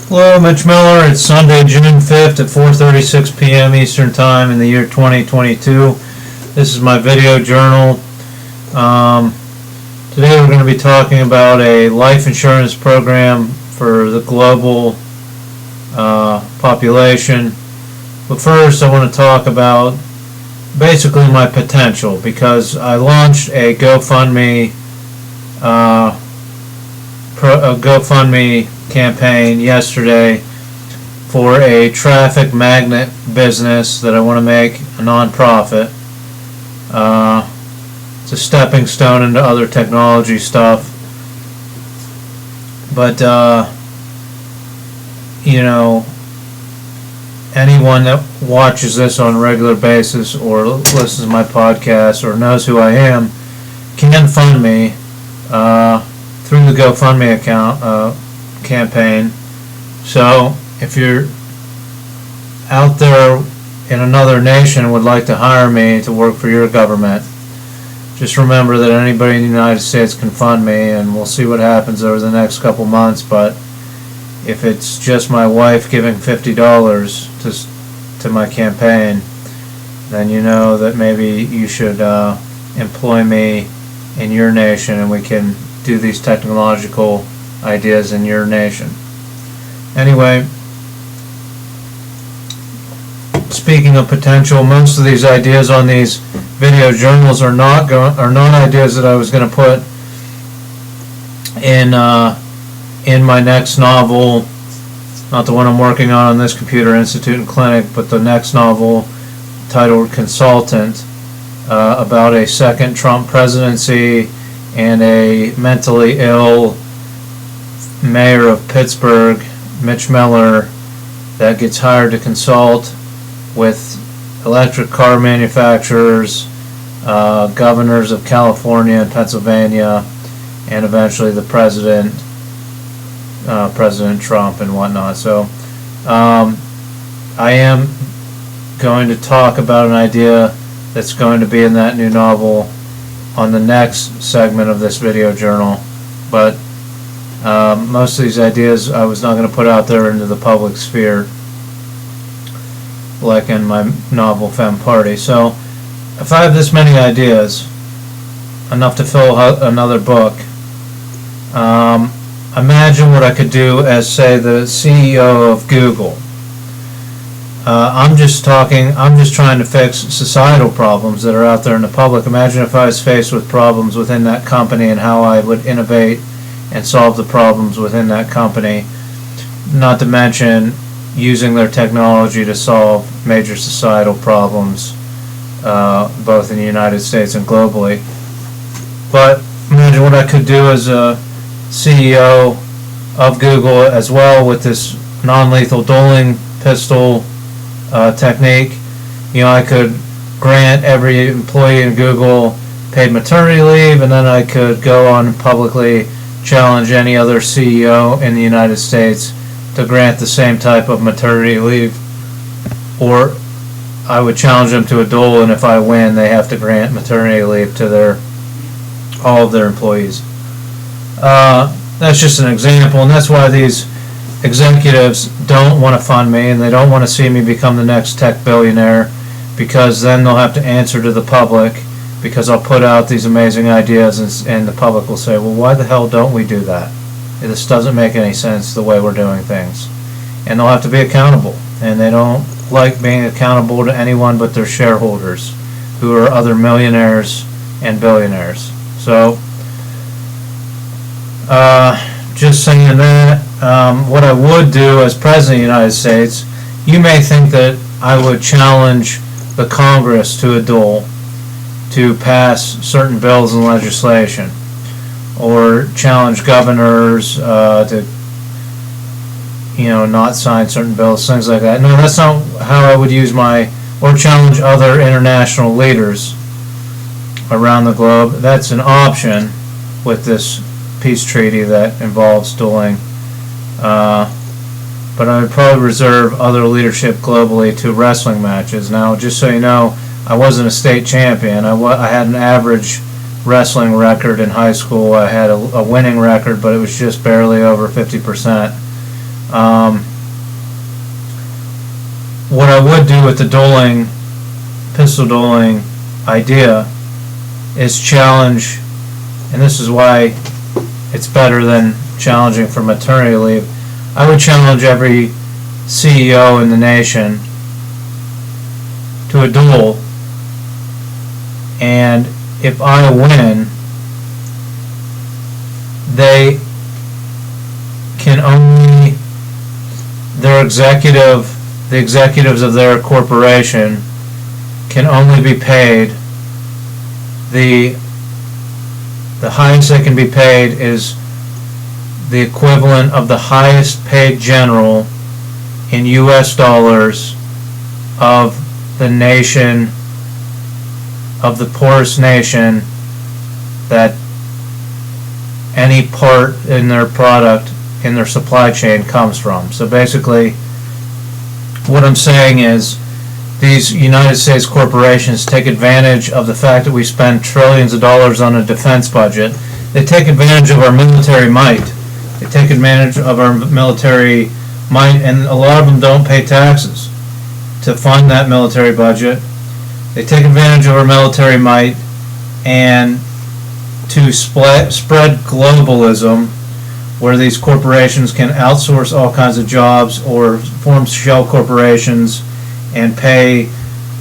Hello, Mitch Miller. It's Sunday, June 5th at 4:36 p.m. Eastern Time in the year 2022. This is my video journal. Today we're going to be talking about a life insurance program for the global population. But first I want to talk about basically my potential, because I launched a GoFundMe campaign yesterday for a traffic magnet business that I want to make a non-profit. It's a stepping stone into other technology stuff, but anyone that watches this on a regular basis or listens to my podcast or knows who I am can fund me through the GoFundMe account campaign. So if you're out there in another nation and would like to hire me to work for your government, just remember that anybody in the United States can fund me, and we'll see what happens over the next couple months. But if it's just my wife giving $50 to my campaign, then you know that maybe you should employ me in your nation, and we can do these technological ideas in your nation. Anyway, speaking of potential, most of these ideas on these video journals are not ideas that I was going to put in my next novel, not the one I'm working on this Computer Institute and Clinic, but the next novel titled Consultant, about a second Trump presidency and a mentally ill mayor of Pittsburgh, Mitch Miller, that gets hired to consult with electric car manufacturers, governors of California and Pennsylvania, and eventually the President Trump and whatnot. So I am going to talk about an idea that's going to be in that new novel on the next segment of this video journal, but most of these ideas I was not going to put out there into the public sphere like in my novel Femme Party. So if I have this many ideas, enough to fill another book, imagine what I could do as, say, the CEO of Google. I'm just trying to fix societal problems that are out there in the public. Imagine if I was faced with problems within that company and how I would innovate and solve the problems within that company, not to mention using their technology to solve major societal problems, both in the United States and globally. But imagine what I could do as a CEO of Google as well with this non-lethal dueling pistol technique. I could grant every employee in Google paid maternity leave, and then I could go on and publicly challenge any other CEO in the United States to grant the same type of maternity leave, or I would challenge them to a duel, and if I win, they have to grant maternity leave to all of their employees. That's just an example, and that's why these executives don't want to fund me, and they don't want to see me become the next tech billionaire, because then they'll have to answer to the public, because I'll put out these amazing ideas and the public will say, well, why the hell don't we do that? This doesn't make any sense the way we're doing things. And they'll have to be accountable, and they don't like being accountable to anyone but their shareholders, who are other millionaires and billionaires. So just saying that, what I would do as President of the United States, you may think that I would challenge the Congress to a duel to pass certain bills and legislation, or challenge governors to not sign certain bills, things like that. No, that's not how I would use or challenge other international leaders around the globe. That's an option with this peace treaty that involves dueling. But I would probably reserve other leadership globally to wrestling matches. Now, just so you know, I wasn't a state champion. I had an average wrestling record in high school. I had a winning record, but it was just barely over 50%. What I would do with the dueling, pistol dueling idea is challenge, and this is why it's better than challenging for maternity leave. I would challenge every CEO in the nation to a duel, and if I win, they can only, the executives of their corporation can only be paid, the highest they can be paid is the equivalent of the highest paid general in US dollars of the nation, of the poorest nation that any part in their product, in their supply chain comes from. So basically, what I'm saying is these United States corporations take advantage of the fact that we spend trillions of dollars on a defense budget. They take advantage of our military might. They take advantage of our military might, and a lot of them don't pay taxes to fund that military budget. They take advantage of our military might and to spread globalism, where these corporations can outsource all kinds of jobs or form shell corporations and pay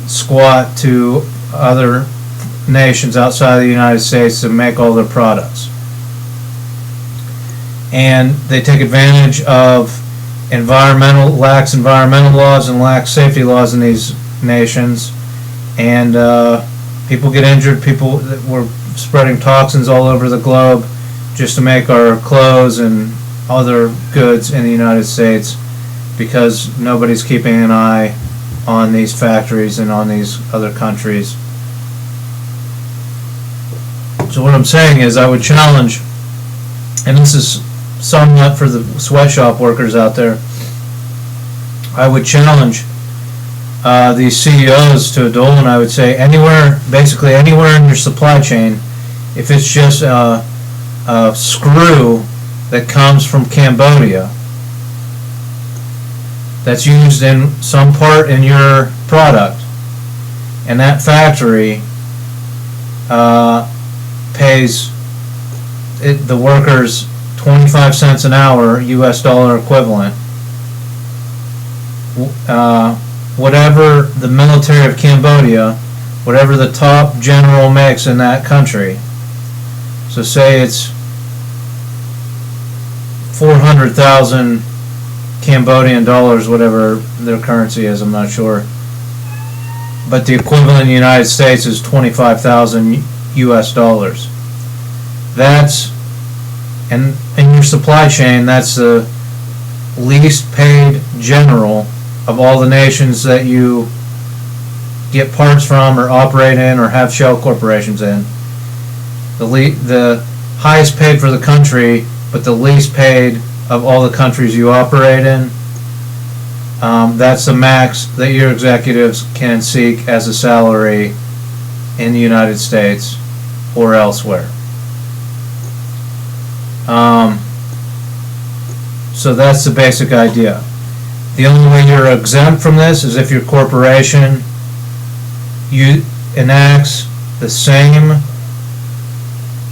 squat to other nations outside of the United States to make all their products. And they take advantage of lax environmental laws and lax safety laws in these nations, and people get injured. We're spreading toxins all over the globe just to make our clothes and other goods in the United States, because nobody's keeping an eye on these factories and on these other countries. So what I'm saying is I would challenge, and this is somewhat for the sweatshop workers out there, I would challenge these CEOs to a duel, and I would say basically anywhere in your supply chain, if it's just a screw that comes from Cambodia that's used in some part in your product, and that factory pays the workers 25 cents an hour, US dollar equivalent, whatever the military of Cambodia, whatever the top general makes in that country, so say it's 400,000 Cambodian dollars, whatever their currency is, I'm not sure, but the equivalent in the United States is 25,000 US dollars. That's, and in your supply chain, that's the least paid general of all the nations that you get parts from or operate in or have shell corporations in. The highest paid for the country, but the least paid of all the countries you operate in. That's the max that your executives can seek as a salary in the United States or elsewhere. So that's the basic idea. The only way you're exempt from this is if your corporation enacts the same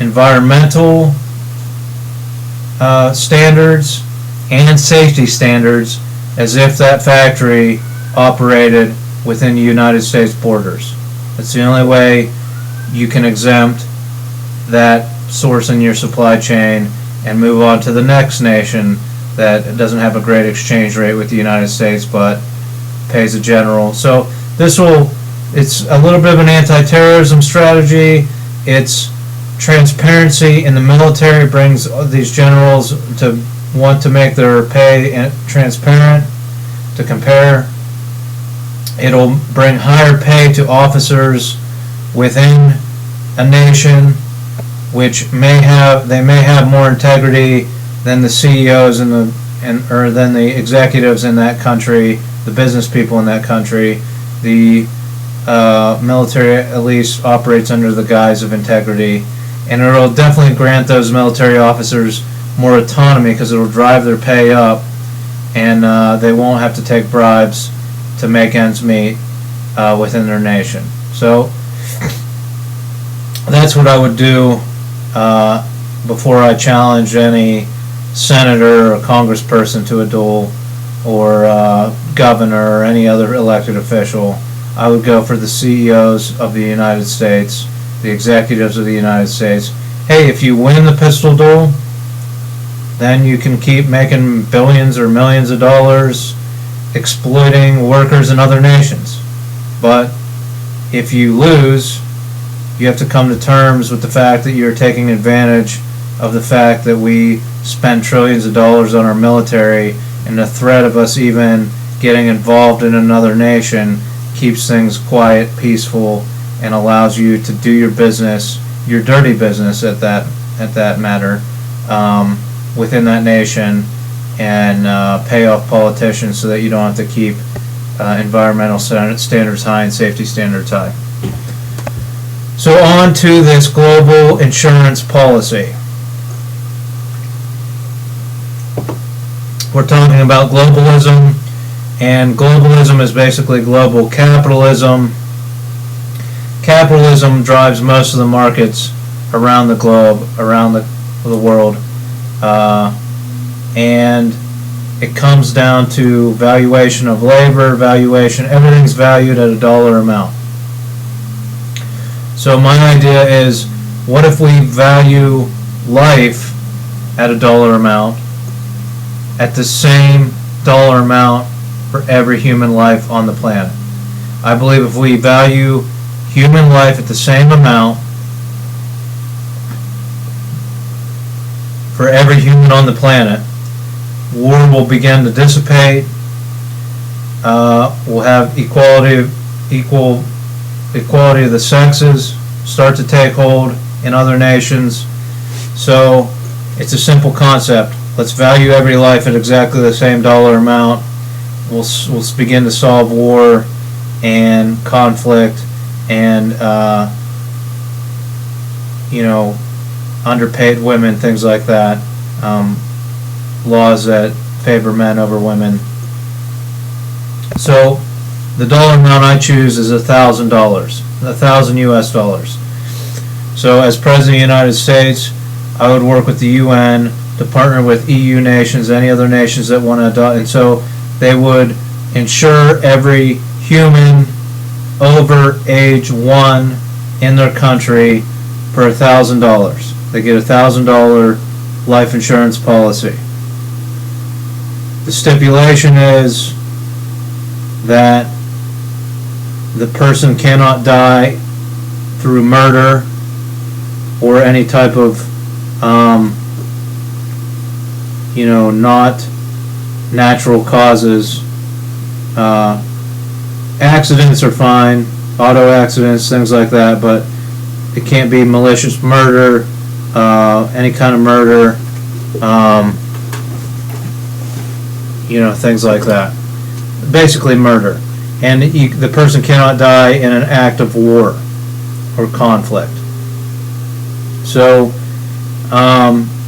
environmental standards and safety standards as if that factory operated within the United States borders. That's the only way you can exempt that source in your supply chain and move on to the next nation that doesn't have a great exchange rate with the United States but pays a general. So it's a little bit of an anti-terrorism strategy. It's transparency in the military. Brings these generals to want to make their pay transparent, to compare. It'll bring higher pay to officers within a nation, which may have more integrity than the CEOs or than the executives in that country, the business people in that country. The military at least operates under the guise of integrity, and it'll definitely grant those military officers more autonomy because it'll drive their pay up, and they won't have to take bribes to make ends meet within their nation. So that's what I would do before I challenge any senator or congressperson to a duel, or governor or any other elected official. I would go for the CEOs of the United States, the executives of the United States. Hey, if you win the pistol duel, then you can keep making billions or millions of dollars exploiting workers in other nations. But if you lose, you have to come to terms with the fact that you're taking advantage of the fact that we spend trillions of dollars on our military, and the threat of us even getting involved in another nation keeps things quiet, peaceful, and allows you to do your business, your dirty business at that matter, within that nation, and pay off politicians so that you don't have to keep environmental standards high and safety standards high. So on to this global insurance policy. We're talking about globalism, and globalism is basically global capitalism. Capitalism drives most of the markets around the globe, around the world, and it comes down to valuation of labor, everything's valued at a dollar amount. So my idea is, what if we value life at a dollar amount, at the same dollar amount for every human life on the planet? I believe if we value human life at the same amount for every human on the planet, war will begin to dissipate. We'll have equality of the sexes start to take hold in other nations. So it's a simple concept. Let's value every life at exactly the same dollar amount. We'll begin to solve war and conflict and underpaid women, things like that. Laws that favor men over women. So the dollar amount I choose is $1,000, 1,000 US dollars. So as President of the United States, I would work with the UN to partner with EU nations, any other nations that want to adopt, and so they would insure every human over age 1 in their country for $1,000. They get a $1,000 life insurance policy. The stipulation is that the person cannot die through murder or any type of not natural causes. Accidents are fine, auto accidents, things like that, but it can't be malicious murder, any kind of murder, things like that. Basically murder. And the person cannot die in an act of war or conflict. So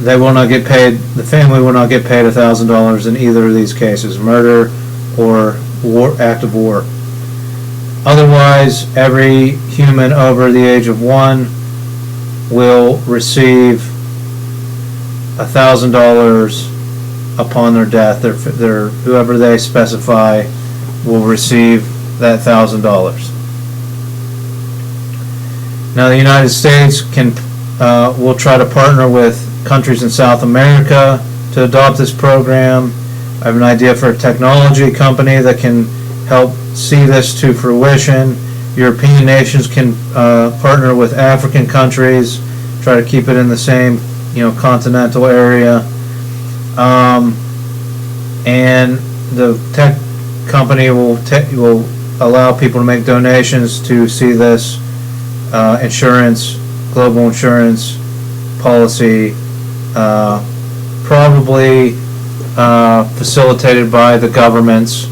they will not get paid, the family will not get paid $1,000 in either of these cases, murder or act of war. Otherwise, every human over the age of 1 will receive $1,000 upon their death. Whoever they specify will receive that $1,000. Now, the United States will try to partner with countries in South America to adopt this program. I have an idea for a technology company that can help see this to fruition. European nations can partner with African countries, try to keep it in the same continental area, and the tech company will allow people to make donations to see this global insurance policy, probably facilitated by the governments,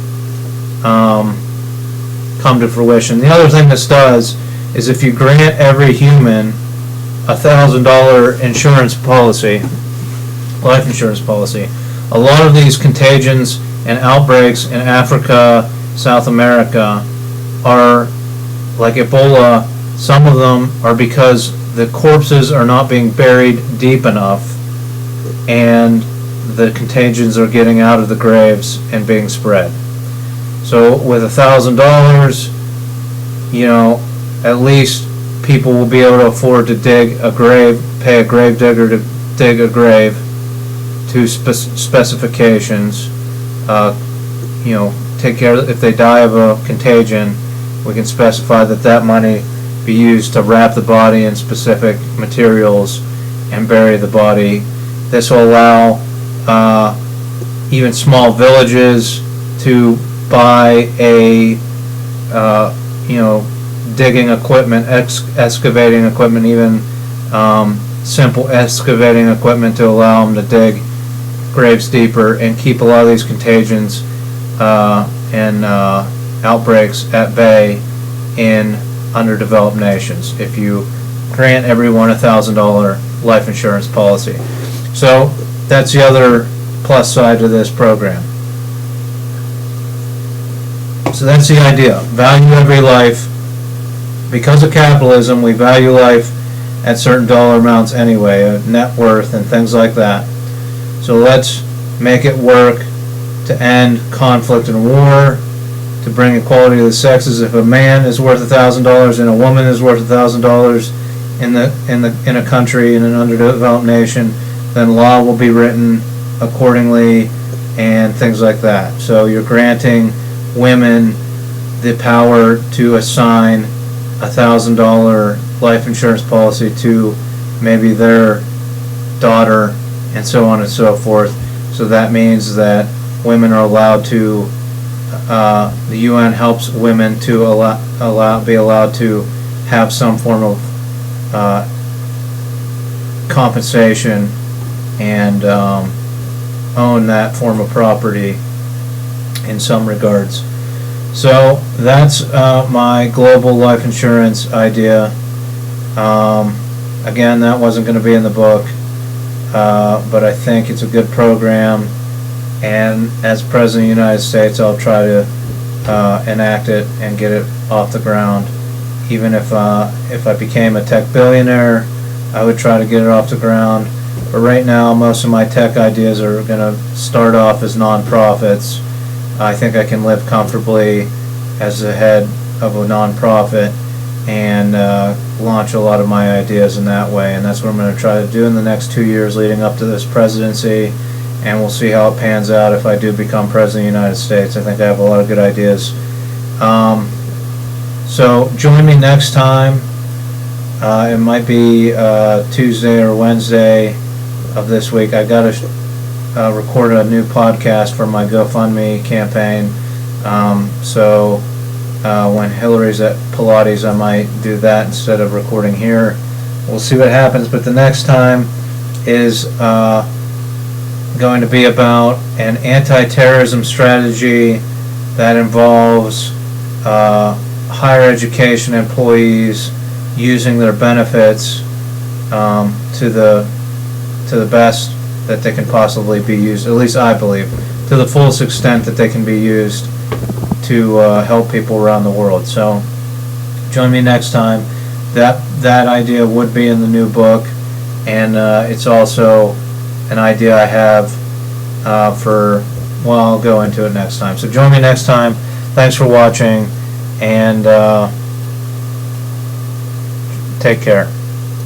come to fruition. The other thing this does is, if you grant every human a $1,000 insurance policy, life insurance policy, a lot of these contagions and outbreaks in Africa, South America are like Ebola. Some of them are because the corpses are not being buried deep enough and the contagions are getting out of the graves and being spread. So with $1,000, at least people will be able to afford to dig a grave, pay a grave digger to dig a grave to specifications. Take care of, if they die of a contagion, we can specify that money be used to wrap the body in specific materials and bury the body. This will allow even small villages to buy digging equipment, excavating equipment, even simple excavating equipment to allow them to dig graves deeper and keep a lot of these contagions and outbreaks at bay in underdeveloped nations if you grant everyone $1,000 life insurance policy. So that's the other plus side to this program. So that's the idea. Value every life. Because of capitalism, we value life at certain dollar amounts anyway, net worth and things like that. So let's make it work to end conflict and war, to bring equality to the sexes. If a man is worth $1,000 and a woman is worth $1,000 in a country, in an underdeveloped nation, then law will be written accordingly and things like that. So you're granting women the power to assign $1,000 life insurance policy to maybe their daughter and so on and so forth. So that means that women are allowed to, the UN helps women to be allowed to have some form of compensation and own that form of property in some regards. So that's my global life insurance idea. Again, that wasn't going to be in the book, but I think it's a good program, and as President of the United States, I'll try to enact it and get it off the ground. Even if I became a tech billionaire, I would try to get it off the ground. But right now, most of my tech ideas are going to start off as non-profits. I think I can live comfortably as the head of a non-profit and launch a lot of my ideas in that way, and that's what I'm going to try to do in the next 2 years leading up to this presidency, and we'll see how it pans out if I do become President of the United States. I think I have a lot of good ideas. So join me next time. It might be Tuesday or Wednesday of this week. I got to record a new podcast for my GoFundMe campaign. So when Hillary's at Pilates, I might do that instead of recording here. We'll see what happens, but the next time is going to be about an anti-terrorism strategy that involves higher education employees using their benefits to the best that they can possibly be used, at least I believe, to the fullest extent that they can be used to help people around the world. So join me next time. That idea would be in the new book, and it's also an idea I have I'll go into it next time. So join me next time. Thanks for watching, and take care.